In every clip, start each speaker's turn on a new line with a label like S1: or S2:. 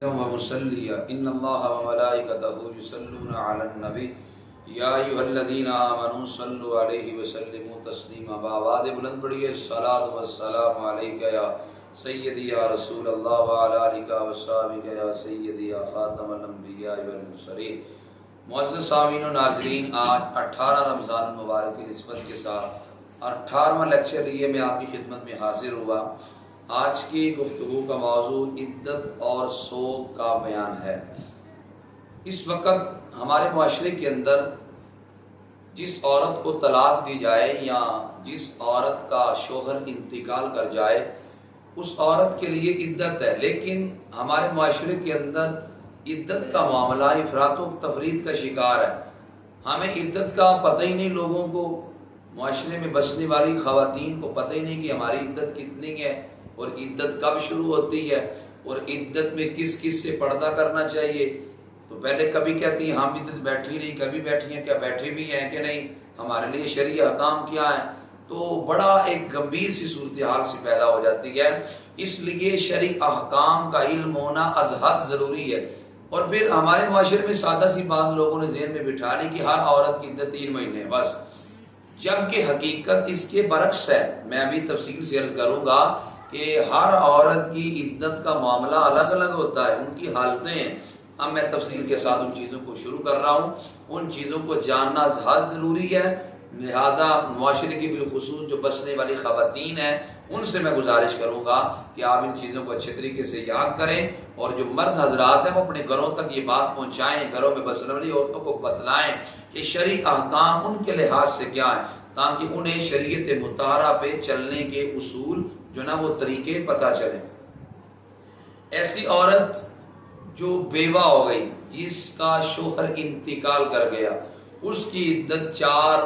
S1: ومصليا ان الله وملائكته يصلون على النبي یا ایھا الذین آمنوا صلوا علیہ وسلموا تسلیما۔ بآواز بلند پڑھیے الصلاۃ والسلام علیک یا سیدی یا رسول اللہ وعلی آلک وصحبہ یا سیدی یا خاتم الانبیاء والمرسلین۔ معزز سامعین و ناظرین، آج 18 رمضان المبارک کی نسبت کے ساتھ 18واں لیکچر لیے میں آپ کی خدمت میں حاضر ہوا۔ آج کی گفتگو کا موضوع عدت اور سوگ کا بیان ہے۔ اس وقت ہمارے معاشرے کے اندر جس عورت کو طلاق دی جائے یا جس عورت کا شوہر انتقال کر جائے اس عورت کے لیے عدت ہے، لیکن ہمارے معاشرے کے اندر عدت کا معاملہ افراط و تفریط کا شکار ہے۔ ہمیں عدت کا پتہ ہی نہیں، لوگوں کو، معاشرے میں بسنے والی خواتین کو پتہ ہی نہیں کہ ہماری عدت کتنی ہے اور عدت کب شروع ہوتی ہے اور عدت میں کس کس سے پردہ کرنا چاہیے۔ تو پہلے کبھی کہتی ہیں ہم عدت بیٹھی نہیں، کبھی بیٹھی ہیں، کیا بیٹھی بھی ہیں کہ نہیں، ہمارے لیے شرعی احکام کیا ہیں۔ تو بڑا ایک گمبھیر سی صورتحال سے پیدا ہو جاتی ہے۔ اس لیے شرعی احکام کا علم ہونا از حد ضروری ہے۔ اور پھر ہمارے معاشرے میں سادہ سی بات لوگوں نے ذہن میں بٹھا لی کہ ہر عورت کی عدت 3 مہینے ہے بس، جبکہ حقیقت اس کے برعکس ہے۔ میں ابھی تفصیل سے عرض کروں گا کہ ہر عورت کی عدت کا معاملہ الگ الگ ہوتا ہے، ان کی حالتیں ہیں۔ اب میں تفصیل کے ساتھ ان چیزوں کو شروع کر رہا ہوں۔ ان چیزوں کو جاننا بہت ضروری ہے، لہٰذا معاشرے کی بالخصوص جو بسنے والی خواتین ہیں ان سے میں گزارش کروں گا کہ آپ ان چیزوں کو اچھے طریقے سے یاد کریں، اور جو مرد حضرات ہیں وہ اپنے گھروں تک یہ بات پہنچائیں، گھروں میں بسنے والی عورتوں کو بتلائیں کہ شرعی احکام ان کے لحاظ سے کیا ہیں، تاکہ انہیں شریعت مطہرہ پہ چلنے کے اصول جو نا وہ طریقے پتہ چلیں۔ ایسی عورت جو بیوہ ہو گئی، جس کا شوہر انتقال کر گیا، اس کی عدت 4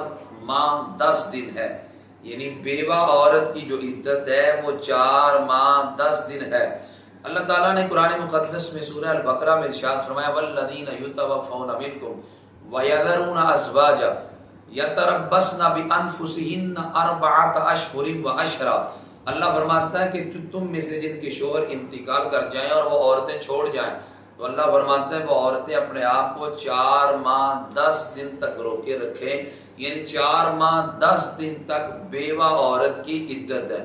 S1: ماہ 10 دن ہے۔ یعنی بیوہ عورت کی جو عدت ہے وہ 4 ماہ 10 دن ہے۔ اللہ تعالیٰ نے قرآن مقدس میں سورہ البقرہ میں ارشاد فرمایا والذین یتوفون منکم ویذرون ازواجا یتربصن بانفسہن 4 اشہر وعشرا۔ اللہ فرماتا ہے کہ تم میں سے جن کے شوہر انتقال کر جائیں اور وہ عورتیں چھوڑ جائیں، تو اللہ فرماتا ہے وہ عورتیں اپنے آپ کو 4 ماہ 10 دن تک روکے رکھیں، یعنی 4 ماہ 10 دن تک بیوہ عورت کی عدت ہے۔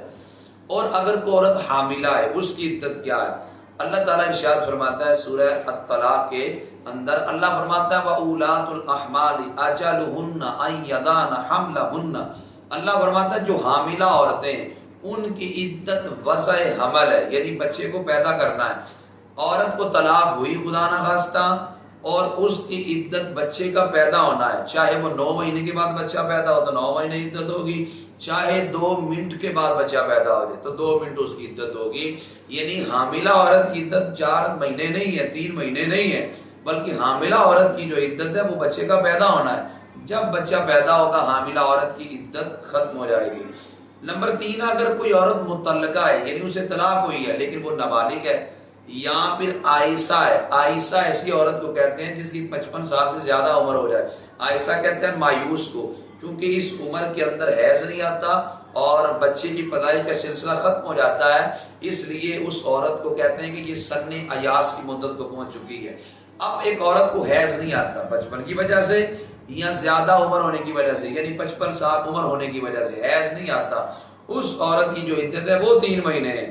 S1: اور اگر کوئی عورت حاملہ ہے اس کی عدت کیا ہے؟ اللہ تعالیٰ ارشاد فرماتا ہے سورہ الطلاق کے اندر، اللہ فرماتا ہے وَأُولَاتُ الْأَحْمَالِ أَجَلُهُنَّ أَن يَضَعْنَ حَمْلَهُنَّ۔ اللہ فرماتا ہے جو حاملہ عورتیں ہیں ان کی عدت وضع حمل ہے، یعنی بچے کو پیدا کرنا ہے۔ عورت کو طلاق ہوئی خدا نخواستہ اور اس کی عدت بچے کا پیدا ہونا ہے، چاہے وہ 9 مہینے کے بعد بچہ پیدا ہو تو 9 مہینے عدت ہوگی، چاہے 2 منٹ کے بعد بچہ پیدا ہو جائے تو 2 منٹ اس کی عدت ہوگی۔ یعنی حاملہ عورت کی عدت 4 مہینے نہیں ہے، 3 مہینے نہیں ہے، بلکہ حاملہ عورت کی جو عدت ہے وہ بچے کا پیدا ہونا ہے۔ جب بچہ پیدا ہوگا حاملہ عورت کی عدت ختم ہو جائے گی۔ نمبر 3، اگر کوئی عورت مطلقہ ہے، یعنی اسے طلاق ہوئی ہے لیکن وہ نابالغ ہے، یا پھر عائسہ ہے۔ عائسہ ایسی عورت کو کہتے ہیں جس کی 55 سال سے زیادہ عمر ہو جائے۔ عائسہ کہتے ہیں مایوس کو، کیونکہ اس عمر کے اندر حیض نہیں آتا اور بچے کی پیدائش کا سلسلہ ختم ہو جاتا ہے، اس لیے اس عورت کو کہتے ہیں کہ یہ سن ایاس کی مدت کو پہنچ چکی ہے۔ اب ایک عورت کو حیض نہیں آتا 55 کی وجہ سے یا زیادہ عمر ہونے کی وجہ سے، یعنی 55 سال عمر ہونے کی وجہ سے حیض نہیں آتا، اس عورت کی جو عدت ہے وہ 3 مہینے ہے۔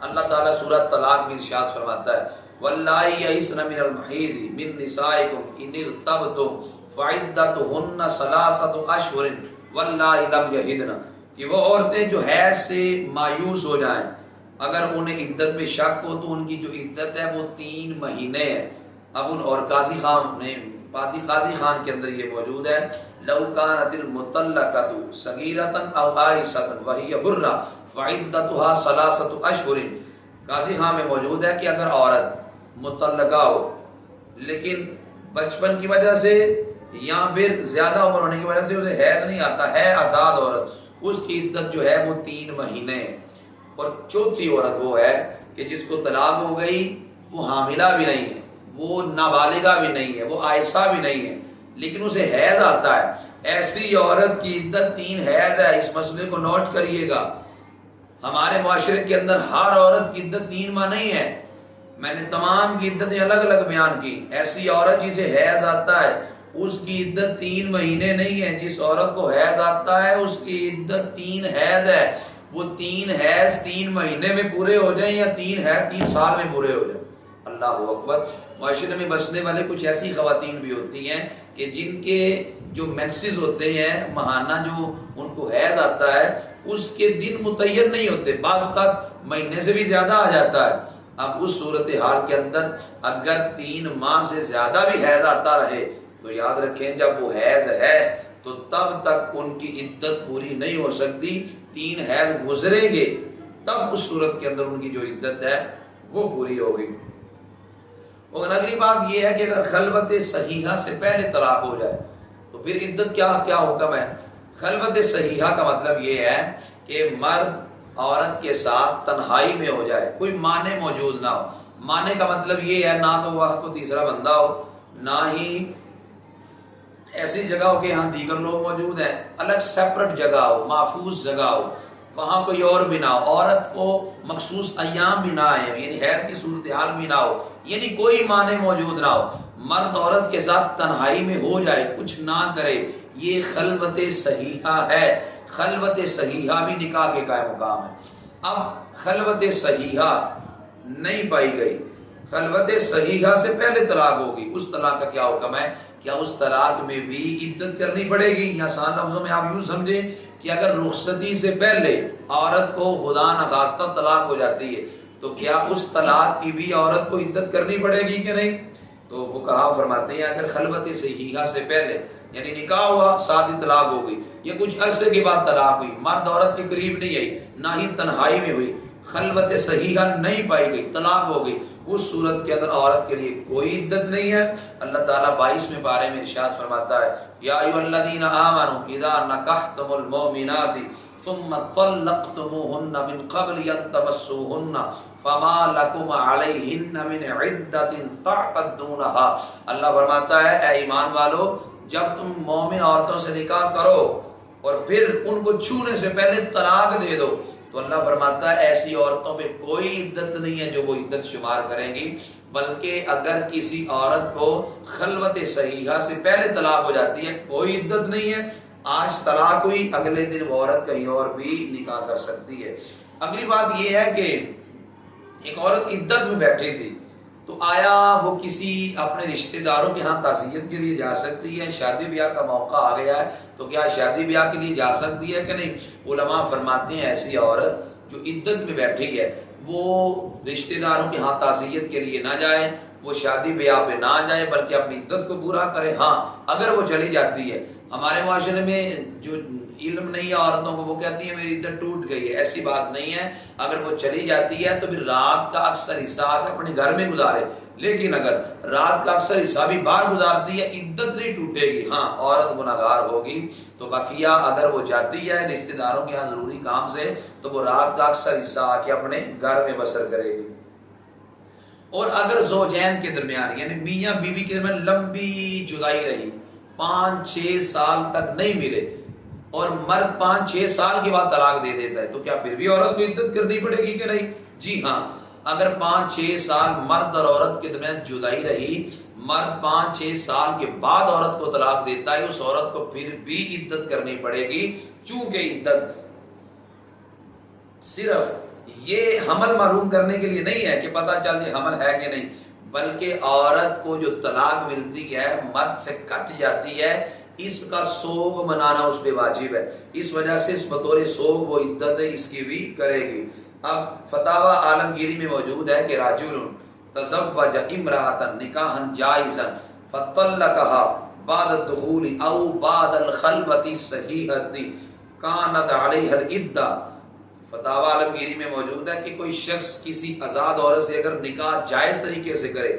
S1: اللہ تعالیٰ سورہ طلاق میں ارشاد فرماتا ہے واللائی یئسن من المحیض من نسائکم ان ارتبتم فعدتہن 3 اشہر واللائی لم یحضن، کہ وہ عورتیں جو حیض سے مایوس ہو جائیں، اگر انہیں عدت میں شک ہو تو ان کی جو عدت ہے وہ 3 مہینے ہے۔ اب ان اور قاضی خان کے اندر یہ موجود ہے لو کانت المطلقۃ صغیرۃ او عائصۃ وہی حرۃ فعدتها 3 اشہر۔ قاضی خان میں موجود ہے کہ اگر عورت مطلقہ ہو لیکن بچپن کی وجہ سے یا پھر زیادہ عمر ہونے کی وجہ سے اسے حیض نہیں آتا ہے، آزاد عورت، اس کی عدت جو ہے وہ 3 مہینے ہے۔ اور چوتھی عورت وہ ہے کہ جس کو طلاق ہو گئی، وہ حاملہ بھی نہیں ہے، وہ نابالغہ بھی نہیں ہے، وہ عائسہ بھی نہیں ہے، لیکن اسے حیض آتا ہے، ایسی عورت کی عدت 3 حیض ہے۔ اس مسئلے کو نوٹ کریے گا، ہمارے معاشرے کے اندر ہر عورت کی عدت 3 ماہ نہیں ہے، میں نے تمام کی عدتیں الگ الگ بیان کی. ایسی عورت جسے حیض آتا ہے اس کی عدت 3 مہینے نہیں ہے. جس عورت کو حیض آتا ہے اس کی عدت 3 حیض ہے. وہ 3 حیض 3 مہینے میں پورے ہو جائیں یا 3 حیض 3 سال میں پورے ہو جائیں. اللہ اکبر. معاشرے میں بسنے والے کچھ ایسی خواتین بھی ہوتی ہیں کہ جن کے جو مینسز ہوتے ہیں ماہانہ جو ان کو حیض آتا ہے اس کے دن متعین نہیں ہوتے, بعض اوقات مہینے سے بھی زیادہ آ جاتا ہے. اب اس صورتحال کے اندر اگر 3 ماہ سے زیادہ بھی حیض آتا رہے تو یاد رکھیں جب وہ حیض ہے تو تب تک ان کی عدت پوری نہیں ہو سکتی. 3 حیض گزریں گے تب اس صورت کے اندر ان کی جو عدت ہے وہ پوری ہوگی. اور اگلی بات یہ ہے کہ اگر خلوت صحیحہ سے پہلے طلاق ہو جائے تو پھر عدت کیا حکم ہے. خلوت صحیحہ کا مطلب یہ ہے کہ مرد عورت کے ساتھ تنہائی میں ہو جائے, کوئی مانع موجود نہ ہو. مانع کا مطلب یہ ہے نہ تو وہاں کو تیسرا بندہ ہو, نہ ہی ایسی جگہ ہو کہ یہاں دیگر لوگ موجود ہیں, الگ سیپریٹ جگہ ہو, محفوظ جگہ ہو, وہاں کوئی اور بھی نہ ہو, عورت کو مخصوص ایام بھی نہ آئے, یعنی حیض کی صورتحال بھی نہ ہو, یعنی کوئی معنی موجود نہ ہو. مرد عورت کے ساتھ تنہائی میں ہو جائے, کچھ نہ کرے, یہ خلوت صحیحہ ہے. خلوت صحیحہ بھی نکاح کے قائم مقام ہے. اب خلوت صحیحہ نہیں پائی گئی, خلوت صحیحہ سے پہلے طلاق ہوگی, اس طلاق کا کیا حکم ہے. کیا اس طلاق میں بھی عدت کرنی پڑے گی؟ یا آسان لفظوں میں آپ یوں سمجھیں کہ اگر رخصتی سے پہلے عورت کو خدا نخواستہ طلاق ہو جاتی ہے تو کیا اس طلاق کی بھی عورت کو عدت کرنی پڑے گی کہ نہیں؟ تو فقہا فرماتے ہیں اگر خلوت صحیحہ سے پہلے یعنی نکاح ہوا ساتھ ہی طلاق ہو گئی, یا کچھ عرصے کے بعد طلاق ہوئی, مرد عورت کے قریب نہیں آئی, نہ ہی تنہائی میں ہوئی, خلوت صحیحہ نہیں پائی گئی, طلاق ہو گئی, اس صورت کے اندر عورت کے لیے کوئی عدت نہیں ہے. اللہ تعالیٰ 22ویں پارے میں ارشاد فرماتا ہے یا ایھا الذین آمنوا اذا نکحتم المؤمنات ثم طلقتموهن من قبل ان تمسوهن فما لكم علیہن من عدۃ تعتدونها. اللہ فرماتا ہے اے ایمان والو, جب تم مومن عورتوں سے نکاح کرو اور پھر ان کو چھونے سے پہلے طلاق دے دو تو اللہ فرماتا ہے ایسی عورتوں پہ کوئی عدت نہیں ہے جو وہ عدت شمار کریں گی. بلکہ اگر کسی عورت کو خلوت صحیحہ سے پہلے طلاق ہو جاتی ہے کوئی عدت نہیں ہے, آج طلاق ہوئی اگلے دن وہ عورت کہیں اور بھی نکاح کر سکتی ہے. اگلی بات یہ ہے کہ ایک عورت عدت میں بیٹھی تھی تو آیا وہ کسی اپنے رشتہ داروں کے ہاں تعزیت کے لیے جا سکتی ہے؟ شادی بیاہ کا موقع آ گیا ہے تو کیا شادی بیاہ کے لیے جا سکتی ہے کہ نہیں؟ علماء فرماتے ہیں ایسی عورت جو عدت میں بیٹھی ہے وہ رشتہ داروں کے ہاں تعزیت کے لیے نہ جائے, وہ شادی بیاہ پہ نہ جائے بلکہ اپنی عدت کو پورا کرے. ہاں اگر وہ چلی جاتی ہے, ہمارے معاشرے میں جو علم نہیں ہے عورتوں کو وہ کہتی ہیں میری عدت ٹوٹ گئی ہے, ایسی بات نہیں ہے. اگر وہ چلی جاتی ہے تو پھر رات کا اکثر حصہ اپنے گھر میں گزارے, لیکن اگر رات کا اکثر حصہ بھی باہر گزارتی ہے عدت نہیں ٹوٹے گی. ہاں عورت گناہگار ہوگی تو بقیہ اگر وہ جاتی ہے رشتہ داروں کے یہاں ضروری کام سے تو وہ رات کا اکثر حصہ آ کے اپنے گھر میں بسر کرے گی. اور اگر زوجین کے درمیان یعنی میاں بیوی کے درمیان لمبی جدائی رہی, 5-6 سال تک نہیں ملے اور مرد 5-6 سال کے بعد طلاق دے دیتا ہے تو کیا پھر بھی عورت کو عدت کرنی پڑے گی کہ نہیں؟ جی ہاں, اگر 5-6 سال مرد اور عورت کے درمیان جدائی رہی, مرد 5-6 سال کے بعد عورت کو طلاق دیتا ہے, اس عورت کو پھر بھی عدت کرنی پڑے گی. چونکہ عدت صرف یہ حمل معلوم کرنے کے لیے نہیں ہے کہ پتہ چل جائے حمل ہے کہ نہیں, بلکہ عورت کو جو طلاق ملتی ہے مرد سے کٹ جاتی ہے اس کا سوگ منانا اس پہ واجب ہے. اس وجہ سے اس بطور سوگ وہ عدت اس کی بھی کرے گی. اب فتاوی عالمگیری میں موجود ہے کہ راجل تزوج امرأة نکاحا جائزا فطلقها بعد الدخول او بعد الخلوة الصحیحة كانت عليها العدة. فتاوی عالمگیری میں موجود ہے کہ کوئی شخص کسی آزاد عورت سے اگر نکاح جائز طریقے سے کرے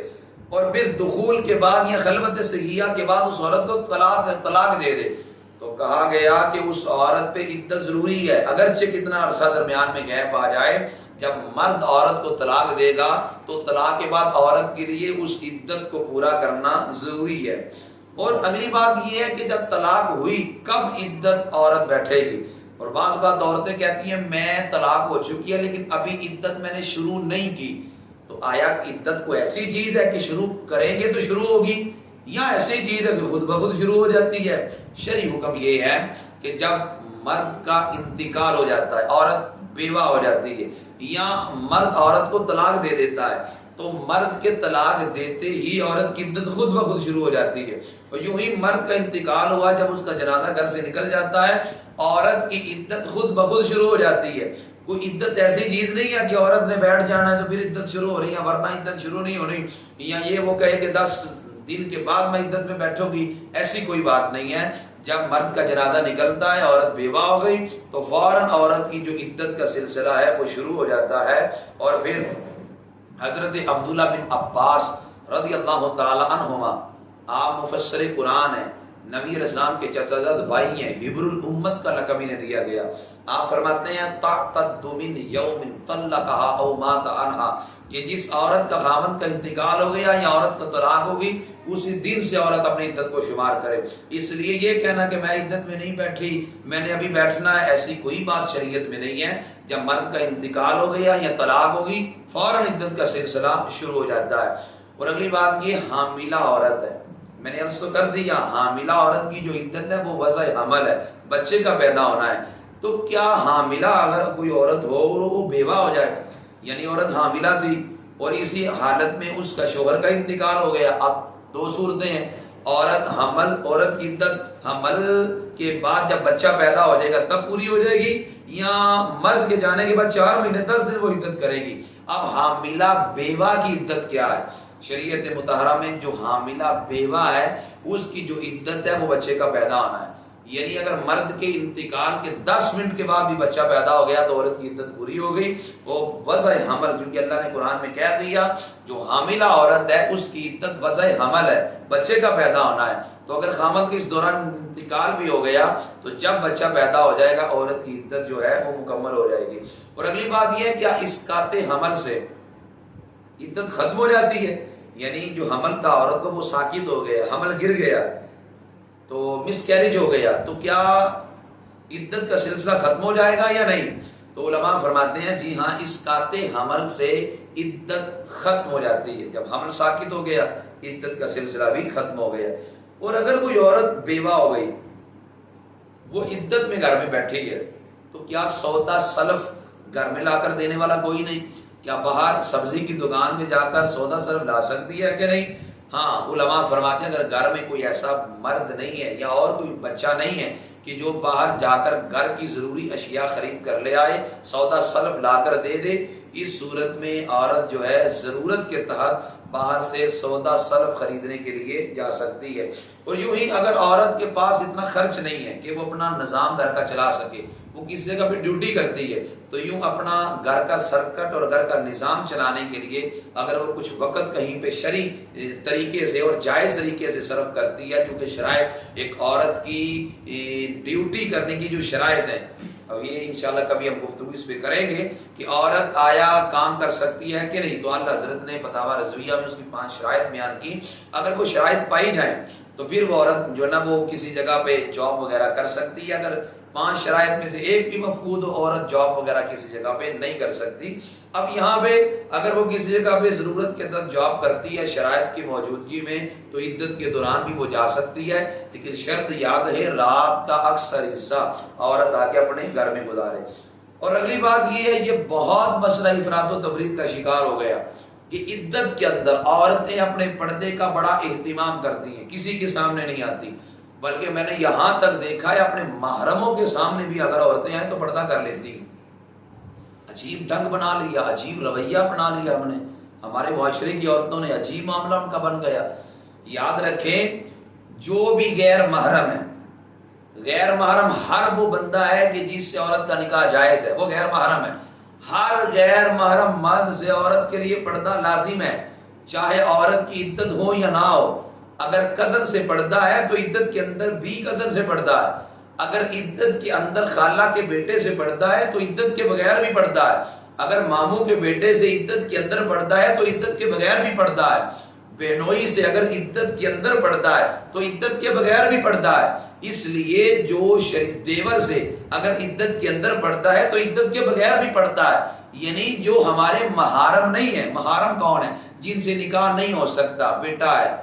S1: اور پھر دخول کے بعد یا خلوت صحیحہ کے بعد اس عورت کو طلاق دے دے تو کہا گیا کہ اس عورت پہ عدت ضروری ہے, اگرچہ کتنا عرصہ درمیان میں گیپ آ جائے. جب مرد عورت کو طلاق دے گا تو طلاق کے بعد عورت کے لیے اس عدت کو پورا کرنا ضروری ہے. اور اگلی بات یہ ہے کہ جب طلاق ہوئی کب عدت عورت بیٹھے گی. اور بعض بات عورتیں کہتی ہیں میں طلاق ہو چکی ہے لیکن ابھی عدت میں نے شروع نہیں کی, تو تو آیا عدت کو ایسی چیز ہے کہ شروع کریں گے تو شروع ہوگی، یا ایسی چیز ہے کہ خود بخود شروع ہو جاتی ہے؟ شرعی حکم یہ ہے کہ جب مرد کا انتقال ہو جاتا ہے، عورت بیوہ ہو جاتی ہے، یا مرد عورت کو طلاق دے دیتا ہے، تو مرد کے طلاق دیتے ہی عورت کی عدت خود بخود شروع ہو جاتی ہے۔ اور یوں ہی مرد کا انتقال ہوا، جب اس کا جنازہ گھر سے نکل جاتا ہے، عورت کی عدت خود بخود شروع ہو جاتی ہے۔ کوئی عدت ایسی چیز نہیں ہے کہ عورت نے بیٹھ جانا ہے تو پھر عدت شروع ہو رہی ہے، ورنہ عدت شروع نہیں ہو رہی، یا یہ وہ کہے کہ 10 دن کے بعد میں عدت میں بیٹھوں گی، ایسی کوئی بات نہیں ہے۔ جب مرد کا جنازہ نکلتا ہے، عورت بیوہ ہو گئی، تو فوراً عورت کی جو عدت کا سلسلہ ہے وہ شروع ہو جاتا ہے۔ اور پھر حضرت عبداللہ بن عباس رضی اللہ تعالی عنہما، آپ مفسر قرآن ہیں، نبی علیہ السلام کے چچا زاد بھائی ہیں، حبر الامت کا لقب انہیں دیا گیا۔ آپ فرماتے ہیں تعتد من یوم طلقها او مات عنها، یہ جس عورت کا خاوند کا انتقال ہو گیا یا عورت کا طلاق ہوگی، اسی دن سے عورت اپنی عدت کو شمار کرے۔ اس لیے یہ کہنا کہ میں عدت میں نہیں بیٹھی، میں نے ابھی بیٹھنا ہے، ایسی کوئی بات شریعت میں نہیں ہے۔ جب مرد کا انتقال ہو گیا یا طلاق ہوگی، فوراً عدت کا سلسلہ شروع ہو جاتا ہے۔ اور اگلی بات یہ حاملہ عورت ہے، میں نے عرض تو کر دیا، حاملہ عورت کی جو عدت ہے وہ وضع حمل ہے، بچے کا پیدا ہونا ہے۔ تو کیا حاملہ اگر کوئی عورت ہو وہ بیوہ ہو جائے؟ یعنی عورت حاملہ تھی اور اسی حالت میں اس کا شوہر کا انتقال ہو گیا۔ اب دو صورتیں ہیں، عورت حمل، عورت کی عدت حمل کے بعد جب بچہ پیدا ہو جائے گا تب پوری ہو جائے گی، یا مرد کے جانے کے بعد 4 مہینے 10 دن وہ عدت کرے گی۔ اب حاملہ بیوہ کی عدت کیا ہے؟ شریعت مطہرہ میں جو حاملہ بیوہ ہے اس کی جو عدت ہے وہ بچے کا پیدا ہونا ہے۔ یعنی اگر مرد کے انتقال کے 10 منٹ کے بعد بھی بچہ پیدا ہو گیا تو عورت کی عدت پوری ہو گئی، وہ وضع حمل، کیونکہ اللہ نے قرآن میں کہہ دیا جو حاملہ عورت ہے اس کی عدت وضع حمل ہے، بچے کا پیدا ہونا ہے۔ تو اگر خامد کے اس دوران انتقال بھی ہو گیا تو جب بچہ پیدا ہو جائے گا عورت کی عدت جو ہے وہ مکمل ہو جائے گی۔ اور اگلی بات یہ ہے کیا اسقاط حمل سے عدت ختم ہو جاتی ہے؟ یعنی جو حمل تھا عورت کو وہ ساقط ہو گیا، حمل گر گیا تو مس کیریج ہو گیا، تو کیا عدت کا سلسلہ ختم ہو جائے گا یا نہیں؟ تو علماء فرماتے ہیں جی ہاں، اسقاط حمل سے عدت ختم ہو جاتی ہے۔ جب حمل ساقط ہو گیا عدت کا سلسلہ بھی ختم ہو گیا۔ اور اگر کوئی عورت بیوہ ہو گئی، وہ عدت میں گھر میں بیٹھی ہے، تو کیا سودا سلف گھر میں لا کر دینے والا کوئی نہیں؟ کیا باہر سبزی کی دکان میں جا کر سودا سلف لا سکتی ہے کہ نہیں؟ ہاں، علماء فرماتے ہیں اگر گھر میں کوئی ایسا مرد نہیں ہے یا اور کوئی بچہ نہیں ہے کہ جو باہر جا کر گھر کی ضروری اشیاء خرید کر لے آئے، سودا سلف لا کر دے دے، اس صورت میں عورت جو ہے ضرورت کے تحت باہر سے سودا سلف خریدنے کے لیے جا سکتی ہے۔ اور یوں ہی اگر عورت کے پاس اتنا خرچ نہیں ہے کہ وہ اپنا نظام گھر کا چلا سکے، وہ کسی جگہ پہ ڈیوٹی کرتی ہے، تو یوں اپنا گھر کا سرکٹ اور گھر کا نظام چلانے کے لیے اگر وہ کچھ وقت کہیں پہ شرعی طریقے سے اور جائز طریقے سے صرف کرتی ہے، کیونکہ شرائط ایک عورت کی ڈیوٹی کرنے کی جو شرائط ہیں، اور یہ انشاءاللہ کبھی ہم گفتگو اس پہ کریں گے کہ عورت آیا کام کر سکتی ہے کہ نہیں، تو اعلیٰ حضرت نے فتاویٰ رضویہ میں اس کی 5 شرائط بیان کی۔ اگر وہ شرائط پائی جائیں تو پھر وہ عورت جو ہے نا وہ کسی جگہ پہ جاب وغیرہ کر سکتی ہے۔ اگر 5 شرائط میں سے ایک بھی مفقود ہو، عورت جاب وغیرہ کسی جگہ پہ نہیں کر سکتی۔ اب یہاں پہ اگر وہ کسی جگہ پہ ضرورت کے تحت جاب کرتی ہے شرائط کی موجودگی میں، تو عدت کے دوران بھی وہ جا سکتی ہے، لیکن شرط یاد ہے رات کا اکثر حصہ عورت آ کے اپنے گھر میں گزارے۔ اور اگلی بات یہ ہے، یہ بہت مسئلہ افراط و تفریط کا شکار ہو گیا کہ عدت کے اندر عورتیں اپنے پردے کا بڑا اہتمام کرتی ہیں، کسی کے سامنے نہیں آتی، بلکہ میں نے یہاں تک دیکھا ہے اپنے محرموں کے سامنے بھی اگر عورتیں آئیں تو پردہ کر لیتی ہیں۔ عجیب ڈھنگ بنا لیا، عجیب رویہ بنا لیا ہم نے، ہمارے معاشرے کی عورتوں نے، عجیب معاملہ ان کا بن گیا۔ یاد رکھیں جو بھی غیر محرم ہے، غیر محرم ہر وہ بندہ ہے کہ جس سے عورت کا نکاح جائز ہے، وہ غیر محرم ہے۔ ہر غیر محرم مرد سے عورت کے لیے پردہ لازم ہے، چاہے عورت کی عدت ہو یا نہ ہو۔ اگر کزن سے پردہ ہے تو عدت کے اندر بھی کزن سے پردہ ہے، اگر عدت کے اندر خالہ کے بیٹے سے پردہ ہے تو عدت کے بغیر بھی پردہ ہے، اگر ماموں کے بیٹے سے عدت کے اندر پردہ ہے تو عدت کے بغیر بھی پردہ ہے، بہنوئی سے اگر عدت کے اندر پردہ ہے تو عدت کے بغیر بھی پردہ ہے۔ اس لیے جو دیور سے اگر عدت کے اندر پڑتا ہے تو عدت کے بغیر بھی پڑتا ہے، یعنی جو ہمارے محارم نہیں ہے. محارم کون ہے؟ جن سے نکاح نہیں ہو سکتا، بیٹا ہے،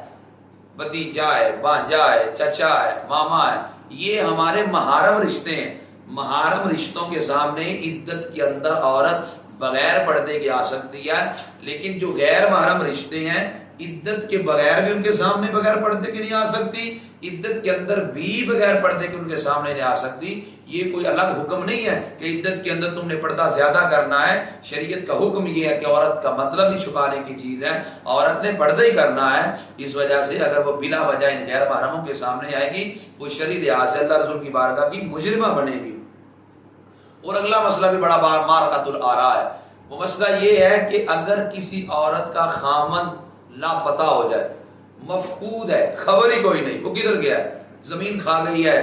S1: بھتیجا ہے، بھانجا ہے، چچا ہے، ماما ہے، یہ ہمارے محارم رشتے ہیں. محارم رشتوں کے سامنے عدت کے اندر عورت بغیر پردے کے آ سکتی ہے، لیکن جو غیر محرم رشتے ہیں عدت کے بغیر بھی ان کے سامنے بغیر پردے کے نہیں آ سکتی، عدت کے اندر بھی بغیر پردے کے ان کے سامنے نہیں آ سکتی. یہ کوئی الگ حکم نہیں ہے کہ عدت کے اندر تم نے پردہ زیادہ کرنا ہے. شریعت کا حکم یہ ہے کہ عورت کا مطلب ہی چھپانے کی چیز ہے، عورت نے پردہ ہی کرنا ہے. اس وجہ سے اگر وہ بلا وجہ ان غیر محرموں کے سامنے آئے گی، وہ شرعی لحاظ سے اللہ رسول کی بارگاہ کی مجرمہ بنے گی. اور اگلا مسئلہ بھی بڑا مارکۃ الآراء ہے. وہ مسئلہ یہ ہے کہ اگر کسی عورت کا خامند لاپتہ ہو جائے، مفقود ہے، خبر ہی کوئی نہیں، وہ کدھر گیا ہے، زمین کھا گئی ہے،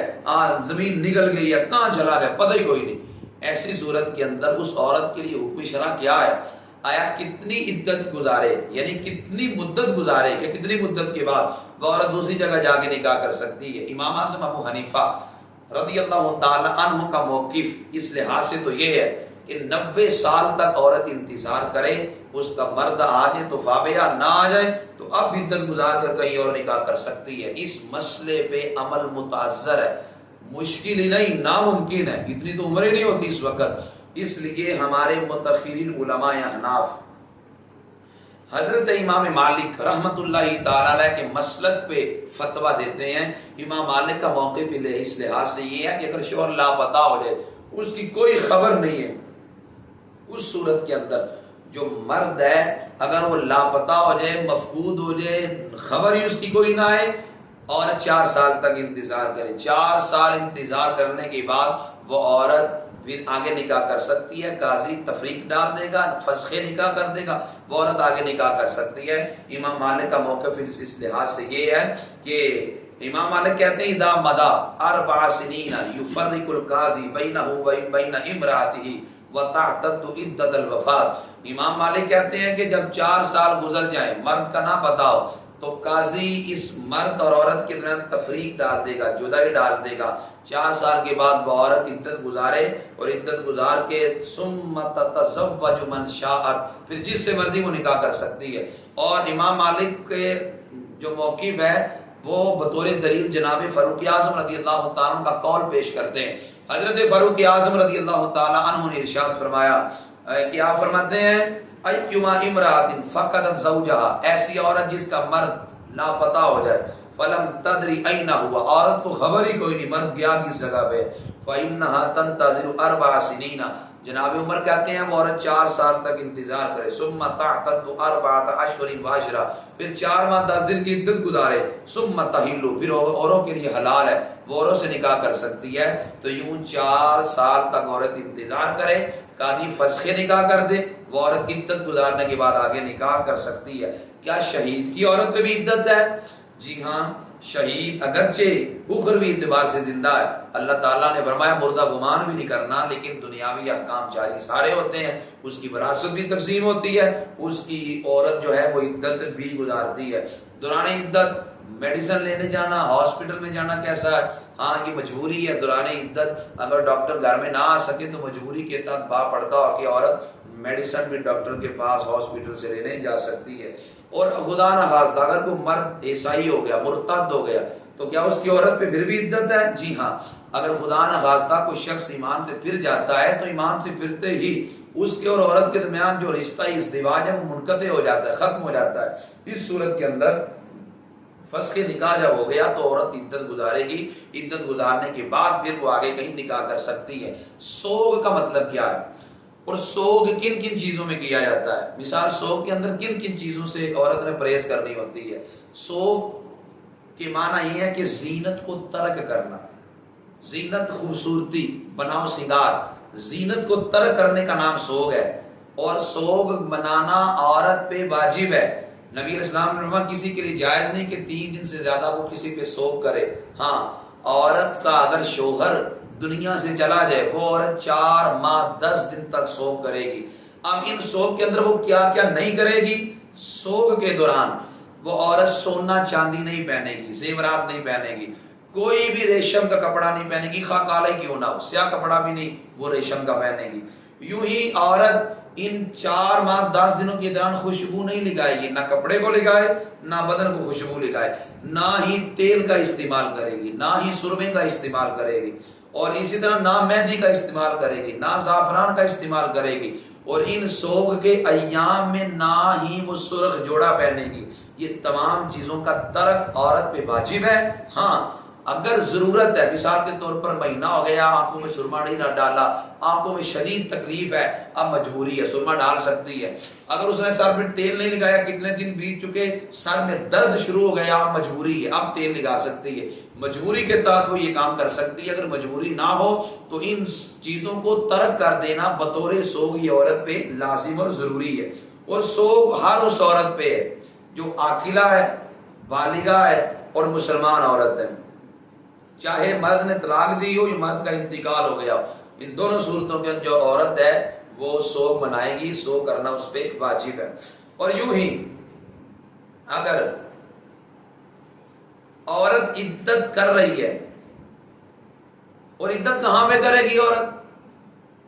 S1: زمین نگل گئی ہے، کہاں چلا گیا، پتہ ہی کوئی نہیں. ایسی صورت کے اندر اس عورت کے لیے حکم شرع کیا ہے؟ آیا کتنی عدت گزارے، یعنی کتنی مدت گزارے کہ کتنی مدت کے بعد وہ عورت دوسری جگہ جا کے نکاح کر سکتی ہے. امام اعظم ابو حنیفہ رضی اللہ تعالی عنہ کا موقف اس لحاظ سے تو یہ ہے کہ 90 سال تک عورت انتظار کرے، اس کا مرد آ جائے تو فابیا، نہ آ جائے تو اب عدت گزار کر کہیں اور نکاح کر سکتی ہے. اس مسئلے پہ عمل متعذر ہے، مشکل ہی نہیں، ناممکن ہے. اتنی تو عمر ہی نہیں ہوتی اس وقت. اس لیے ہمارے متأخرین علماء احناف حضرت امام مالک رحمت اللہ تعالی علیہ کے مسلک پہ فتویٰ دیتے ہیں. امام مالک کا موقف اس لحاظ سے یہ ہے کہ اگر شوہر لاپتہ ہو جائے، اس کی کوئی خبر نہیں ہے، اس صورت کے اندر جو مرد ہے اگر وہ لاپتہ ہو جائے، مفقود ہو جائے، خبر ہی اس کی کوئی نہ آئے، اور 4 سال تک انتظار کرے، 4 سال انتظار کرنے کے بعد وہ عورت پھر آگے نکاح کر سکتی ہے. قاضی تفریق ڈال دے گا، فسخ نکاح کر دے گا، وہ عورت آگے نکاح کر سکتی ہے. امام مالک کا موقف اس لحاظ سے یہ ہے کہ امام مالک کہتے ہیں اذا مضى 4 سنین یفرق القاضی بینہ و بین امرأتہ وتعتد عدت الوفات. امام مالک کہتے ہیں کہ جب 4 سال گزر جائیں، مرد کا نہ پتا ہو، تو قاضی اس مرد اور عورت کے درمیان تفریق ڈال دے گا، جدائی ڈال دے گا. 4 سال کے بعد وہ عورت عدت گزارے، اور عدت گزار کے ثم تتزوج من شاءت، پھر جس سے مرضی وہ نکاح کر سکتی ہے. اور امام مالک کے جو موقف ہے وہ بطور دلیل جناب فاروق اعظم رضی اللہ تعالیٰ عنہ کا قول پیش کرتے ہیں. حضرت فاروق اعظم رضی اللہ تعالیٰ عنہ نے ارشاد فرمایا کہ آپ فرماتے ہیں ایما امرأۃ فقدت زوجہا، ایسی عورت جس کا مرد لاپتہ ہو جائے، فلم تدری این ہوا، عورت کو خبر ہی کوئی نہیں مرد گیا کس جگہ پہ، فإنہا تنتظر 4 سنین، جناب عمر کہتے ہیں وہ عورت 4 سال تک انتظار کرے، ثم تعتد 4 اشہر و10، پھر 4 ماہ 10 دن کی عدت گزارے، ثم تحل، پھر عورتوں کے لیے حلال ہے، وہ عورتوں سے نکاح کر سکتی ہے. تو یوں 4 سال تک عورت انتظار کرے، قاضی فسخ نکاح کر دے، وہ عورت عدت گزارنے کے بعد آگے نکاح کر سکتی ہے. کیا شہید کی عورت پہ بھی عدت ہے؟ جی ہاں، شہید اگرچہ اخروی اعتبار سے زندہ ہے، اللہ تعالیٰ نے فرمایا مردہ گمان بھی نہیں کرنا، لیکن دنیاوی احکام جاری سارے ہوتے ہیں، اس کی وراثت بھی تقسیم ہوتی ہے، اس کی عورت جو ہے وہ عدت بھی گزارتی ہے. دوران عدت میڈیسن لینے جانا، ہاسپٹل میں جانا کیسا ہے؟ ہاں یہ مجبوری ہے. دوران عدت اگر ڈاکٹر گھر میں نہ آ سکے تو مجبوری کے تحت با پڑتا ہو کہ عورت میڈیسن بھی ڈاکٹر کے پاس ہاسپٹل سے لینے جا سکتی ہے. اور خدا نخواستہ اگر کوئی مرد عیسائی ہو گیا، مرتد ہو گیا، تو کیا اس کی عورت پہ پھر بھی عدت ہے؟ جی ہاں، اگر خدا نخواستہ کوئی شخص ایمان سے پھر جاتا ہے تو ایمان سے پھرتے ہی اس کے اور عورت کے درمیان جو رشتہ ازدواج ہے وہ منقطع ہو جاتا ہے، ختم ہو جاتا ہے. اس صورت کے اندر فسخ نکاح جب ہو گیا تو عورت عدت گزارے گی، عدت گزارنے کے بعد پھر وہ آگے کہیں نکاح کر سکتی ہے. سوگ کا مطلب کیا ہے اور سوگ کن کن چیزوں میں کیا جاتا ہے؟ مثال سوگ کے اندر کن کن چیزوں سے عورت نے پرہیز کرنی ہوتی ہے؟ سوگ کے معنی یہ ہے کہ زینت کو ترک کرنا، زینت خوبصورتی، بناؤ سنگار، زینت کو ترک کرنے کا نام سوگ ہے. اور سوگ منانا عورت پہ واجب ہے. نبی علیہ السلام نے فرمایا کسی کے لیے جائز نہیں کہ 3 دن سے زیادہ وہ کسی پہ سوگ کرے. ہاں، عورت کا اگر شوہر دنیا سے چلا جائے وہ عورت 4 ماہ 10 دن تک سوگ کرے گی. اب ان سوگ کے اندر وہ کیا کیا نہیں کرے گی؟ سوگ کے دوران وہ عورت سونا چاندی نہیں پہنے گی، زیورات نہیں پہنے گی، کوئی بھی ریشم کا کپڑا نہیں پہنے گی، خواہ کالا ہی کیوں نہ ہو، سیاہ کپڑا بھی نہیں وہ ریشم کا پہنے گی۔ یوں ہی عورت ان 4 ماہ 10 دنوں کے دوران خوشبو نہیں لگائے گی، نہ کپڑے کو لگائے، نہ بدن کو خوشبو لگائے، نہ ہی تیل کا استعمال کرے گی، نہ ہی سرمے کا استعمال کرے گی، اور اسی طرح نہ مہندی کا استعمال کرے گی، نہ زعفران کا استعمال کرے گی، اور ان سوگ کے ایام میں نہ ہی وہ سرخ جوڑا پہنے گی۔ یہ تمام چیزوں کا ترک عورت پہ واجب ہے۔ ہاں اگر ضرورت ہے، مثال کے طور پر مہینہ ہو گیا آنکھوں میں سرما نہیں ڈالا، آنکھوں میں شدید تکلیف ہے، اب مجبوری ہے، سرما ڈال سکتی ہے۔ اگر اس نے سر پہ تیل نہیں لگایا، کتنے دن بیت چکے، سر میں درد شروع ہو گیا، اب مجبوری ہے، اب تیل لگا سکتی ہے، مجبوری کے تحت وہ یہ کام کر سکتی ہے۔ اگر مجبوری نہ ہو تو ان چیزوں کو ترک کر دینا بطور سوگ یہ عورت پہ لازم اور ضروری ہے۔ اور سوگ ہر اس عورت پہ ہے جو عاقلہ ہے، بالغہ ہے اور مسلمان عورت ہے، چاہے مرد نے طلاق دی ہو یا مرد کا انتقال ہو گیا، ان دونوں صورتوں کے جو عورت ہے وہ سوگ منائے گی، سوگ کرنا اس پہ واجب ہے۔ اور یوں ہی اگر عورت عدت کر رہی ہے، اور عدت کہاں پہ کرے گی عورت؟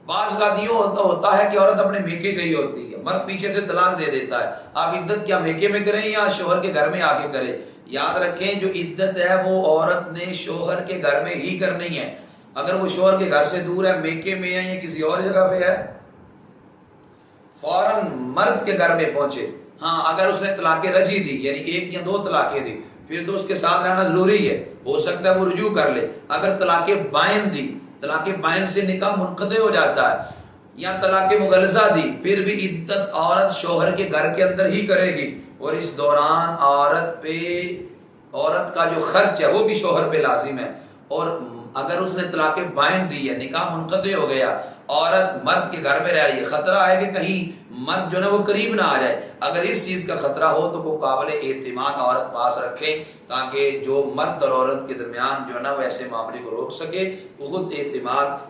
S1: بعض کا یوں ہوتا ہے کہ عورت اپنے میکے گئی ہوتی ہے، مرد پیچھے سے طلاق دے دیتا ہے، آپ عدت کیا میکے میں کریں یا شوہر کے گھر میں آ کے کریں؟ یاد رکھیں جو عدت ہے وہ عورت نے شوہر کے گھر میں ہی کرنی ہے۔ اگر وہ شوہر کے گھر سے دور ہے، میکے میں ہے یا کسی اور جگہ پہ ہے، فوراً مرد کے گھر میں پہنچے۔ ہاں اگر اس نے طلاق رجعی دی، یعنی 1 یا 2 طلاقیں دی، پھر تو اس کے ساتھ رہنا ضروری ہے، ہو سکتا ہے وہ رجوع کر لے۔ اگر طلاق بائن دی، طلاق بائن سے نکاح منقطع ہو جاتا ہے، یا طلاق مغلظہ دی، پھر بھی عدت عورت شوہر کے گھر کے اندر ہی کرے گی، اور اس دوران عورت کا جو خرچ ہے وہ بھی شوہر پہ لازم ہے۔ اور اگر اس نے طلاق بائن دی ہے، نکاح منقطع ہو گیا، عورت مرد کے گھر میں رہ رہی ہے، خطرہ ہے کہ کہیں مرد جو ہے وہ قریب نہ آ جائے، اگر اس چیز کا خطرہ ہو تو وہ قابل اعتماد عورت پاس رکھے، تاکہ جو مرد اور عورت کے درمیان جو ہے نا وہ ایسے معاملے کو روک سکے، وہ خود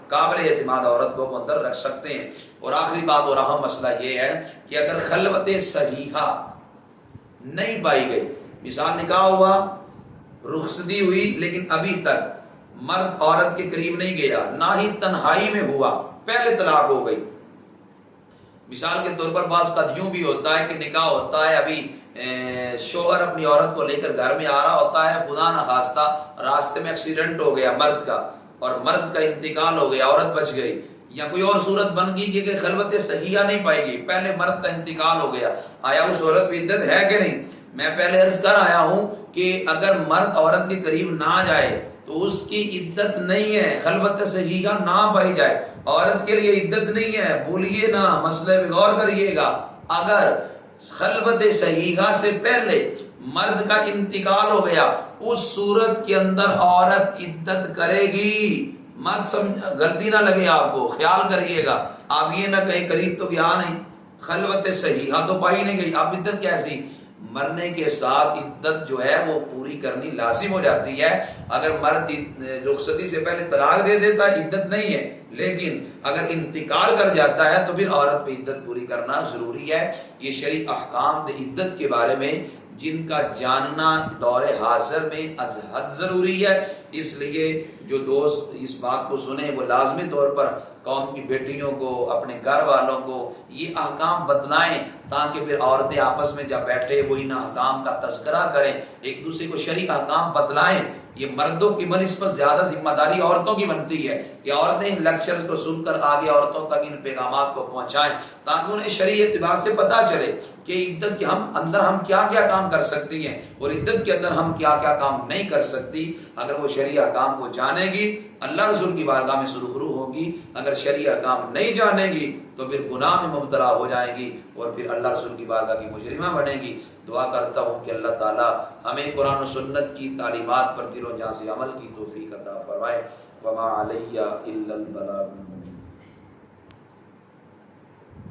S1: قابل اعتماد عورت کو اندر رکھ سکتے ہیں۔ اور آخری بات اور اہم مسئلہ یہ ہے کہ اگر خلوت صحیحہ نہیں پائی گئی، مثال نکاح ہوا، رخصتی ہوئی، لیکن ابھی تک مرد عورت کے قریب نہیں گیا، نہ ہی تنہائی میں ہوا، پہلے طلاق ہو گئی۔ مثال کے طور پر بعض کا یوں بھی ہوتا ہے کہ نکاح ہوتا ہے، ابھی شوہر اپنی عورت کو لے کر گھر میں آ رہا ہوتا ہے، خدا نخواستہ راستے میں ایکسیڈنٹ ہو گیا مرد کا، اور مرد کا انتقال ہو گیا، عورت بچ گئی، یا کوئی اور صورت بن گئی کہ خلوت صحیحہ نہیں پائے گی، پہلے مرد کا انتقال ہو گیا، آیا اس عورت پہ عدت ہے کہ نہیں؟ میں پہلے عرض کر آیا ہوں کہ اگر مرد عورت کے قریب نہ جائے تو اس کی عدت نہیں ہے، خلوت صحیحہ نہ پائی جائے، عورت کے لیے عدت نہیں ہے، بھولیے نہ، مسئلے پہ غور کریے گا۔ اگر خلوت صحیحہ سے پہلے مرد کا انتقال ہو گیا، اس صورت کے اندر عورت عدت کرے گی، مت غلطی نہ لگے، آپ کو خیال کریے گا، آپ یہ نہ کہیں قریب تو گیا نہیں، خلوت صحیحہ تو پائی نہیں گئی، اب عدت کیسی؟ مرنے کے ساتھ عدت جو ہے وہ پوری کرنی لازم ہو جاتی ہے۔ اگر مرد رخصتی سے پہلے طلاق دے دیتا ہے عدت نہیں ہے، لیکن اگر انتقال کر جاتا ہے تو پھر عورت پہ عدت پوری کرنا ضروری ہے۔ یہ شرعی احکام عدت کے بارے میں جن کا جاننا دور حاضر میں از حد ضروری ہے، اس لیے جو دوست اس بات کو سنیں وہ لازمی طور پر قوم کی بیٹیوں کو، اپنے گھر والوں کو یہ احکام بتلائیں، تاکہ پھر عورتیں آپس میں جب بیٹھے وہ ان احکام کا تذکرہ کریں، ایک دوسرے کو شرعی احکام بتلائیں۔ یہ مردوں کی بنسبت زیادہ ذمہ داری عورتوں کی بنتی ہے کہ عورتیں ان لیکچرز کو سن کر آگے عورتوں تک ان پیغامات کو پہنچائیں، تاکہ انہیں شرعی اعتبار سے پتہ چلے کہ عدت کے اندر ہم کیا کیا کام کر سکتی ہیں اور عدت کے اندر ہم کیا کیا کام نہیں کر سکتی۔ اگر وہ شرعی احکام کو جانے گی اللہ رسول کی بارگاہ میں سرخرو ہوگی، اگر شرعی احکام نہیں جانے گی تو پھر گناہ میں مبتلا ہو جائے گی اور پھر اللہ رسول کی بارگاہ کی مجرمہ بنے گی۔ دعا کرتا ہوں کہ اللہ تعالی ہمیں قرآن و سنت کی تعلیمات پر دل و جان سے عمل کی توفیق عطا فرمائے۔ وما علیہ الا البلاغ۔